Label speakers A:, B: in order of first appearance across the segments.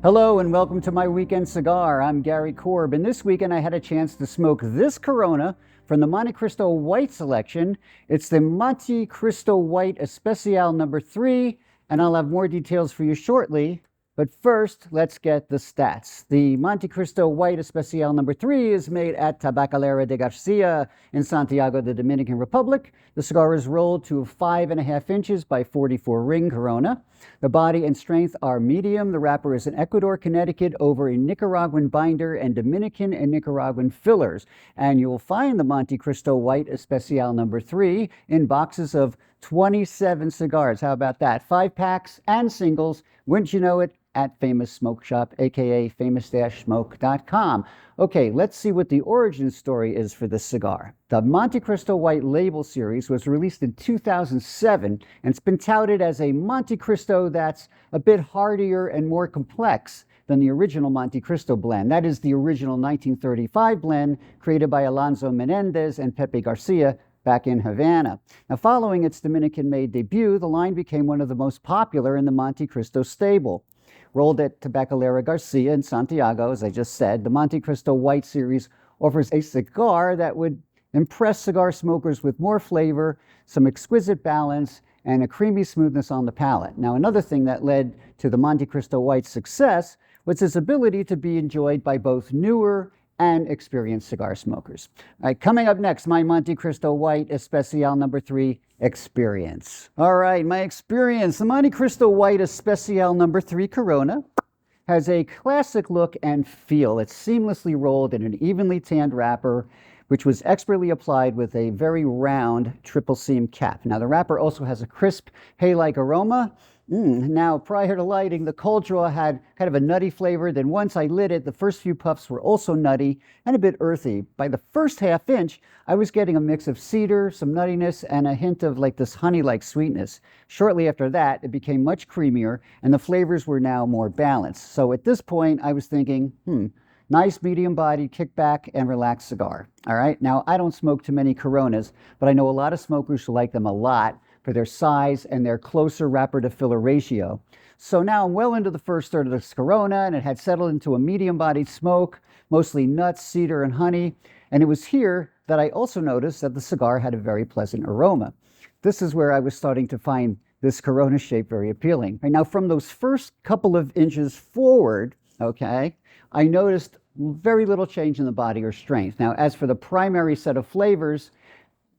A: Hello and welcome to my weekend cigar. I'm Gary Korb, and this weekend I had a chance to smoke this Corona from the Montecristo White selection. It's the Montecristo White Especial No.3, and I'll have more details for you shortly. But first, let's get the stats. The Montecristo White Especial No.3 is made at Tabacalera de Garcia in Santiago, the Dominican Republic. The cigar is rolled to 5.5 inches by 44 ring Corona. The body and strength are medium. The wrapper is in Ecuador, Connecticut, over a Nicaraguan binder and Dominican and Nicaraguan fillers. And you will find the Montecristo White Especial No.3 in boxes of 27 cigars. How about that? 5 packs and singles. Wouldn't you know it? At Famous Smoke Shop, aka famous-smoke.com. Okay, let's see what the origin story is for this cigar. The Montecristo White label series was released in 2007, and it's been touted as a Montecristo that's a bit hardier and more complex than the original Montecristo blend. That is the original 1935 blend created by Alonso Menendez and Pepe Garcia back in Havana. Now, following its Dominican-made debut, the line became one of the most popular in the Montecristo stable. Rolled at Tabacalera Garcia in Santiago, as I just said, the Montecristo White series offers a cigar that would impress cigar smokers with more flavor, some exquisite balance, and a creamy smoothness on the palate. Now, another thing that led to the Montecristo White's success was its ability to be enjoyed by both newer and experienced cigar smokers. All right, coming up next, my Montecristo White Especial No.3 experience. All right, my experience. The Montecristo White Especial No.3 Corona has a classic look and feel. It's seamlessly rolled in an evenly tanned wrapper, which was expertly applied with a very round triple seam cap. Now, the wrapper also has a crisp hay-like aroma. Now, prior to lighting, the cold draw had kind of a nutty flavor. Then once I lit it, the first few puffs were also nutty and a bit earthy. By the first half inch, I was getting a mix of cedar, some nuttiness, and a hint of like this honey-like sweetness. Shortly after that, it became much creamier, and the flavors were now more balanced. So at this point, I was thinking, nice medium-bodied, kick-back, and relaxed cigar. All right, now I don't smoke too many Coronas, but I know a lot of smokers who like them a lot for their size and their closer wrapper to filler ratio. So now I'm well into the first third of this Corona, and it had settled into a medium-bodied smoke, mostly nuts, cedar, and honey. And it was here that I also noticed that the cigar had a very pleasant aroma. This is where I was starting to find this Corona shape very appealing. Right now, from those first couple of inches forward, okay, I noticed very little change in the body or strength. Now, as for the primary set of flavors,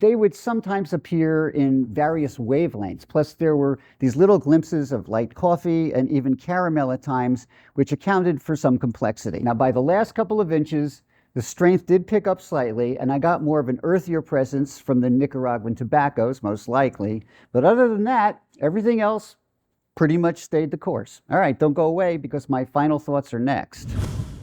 A: they would sometimes appear in various wavelengths. Plus, there were these little glimpses of light coffee and even caramel at times, which accounted for some complexity. Now, by the last couple of inches, the strength did pick up slightly, and I got more of an earthier presence from the Nicaraguan tobaccos, most likely. But other than that, everything else pretty much stayed the course. All right, don't go away because my final thoughts are next.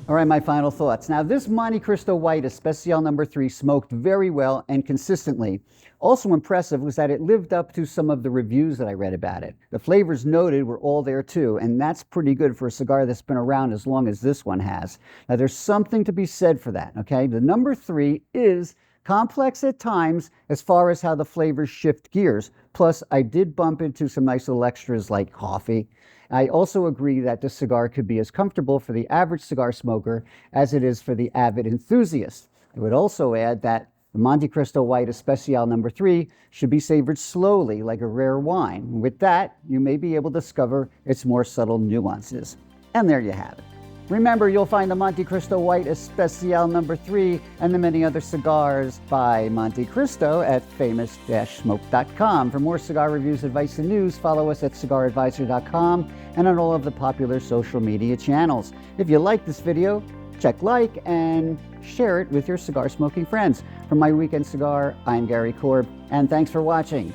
A: All right, my final thoughts. Now, this Montecristo White Especial No.3 smoked very well and consistently. Also impressive was that it lived up to some of the reviews that I read about it. The flavors noted were all there too, and that's pretty good for a cigar that's been around as long as this one has. Now, there's something to be said for that, okay? The No.3 is complex at times as far as how the flavors shift gears. Plus, I did bump into some nice little extras like coffee. I also agree that this cigar could be as comfortable for the average cigar smoker as it is for the avid enthusiast. I would also add that the Montecristo White Especial No.3 should be savored slowly like a rare wine. With that, you may be able to discover its more subtle nuances. And there you have it. Remember, you'll find the Montecristo White Especial No.3 and the many other cigars by Montecristo at famous-smoke.com. For more cigar reviews, advice, and news, follow us at cigaradvisor.com and on all of the popular social media channels. If you like this video, check like and share it with your cigar smoking friends. From My Weekend Cigar, I'm Gary Korb, and thanks for watching.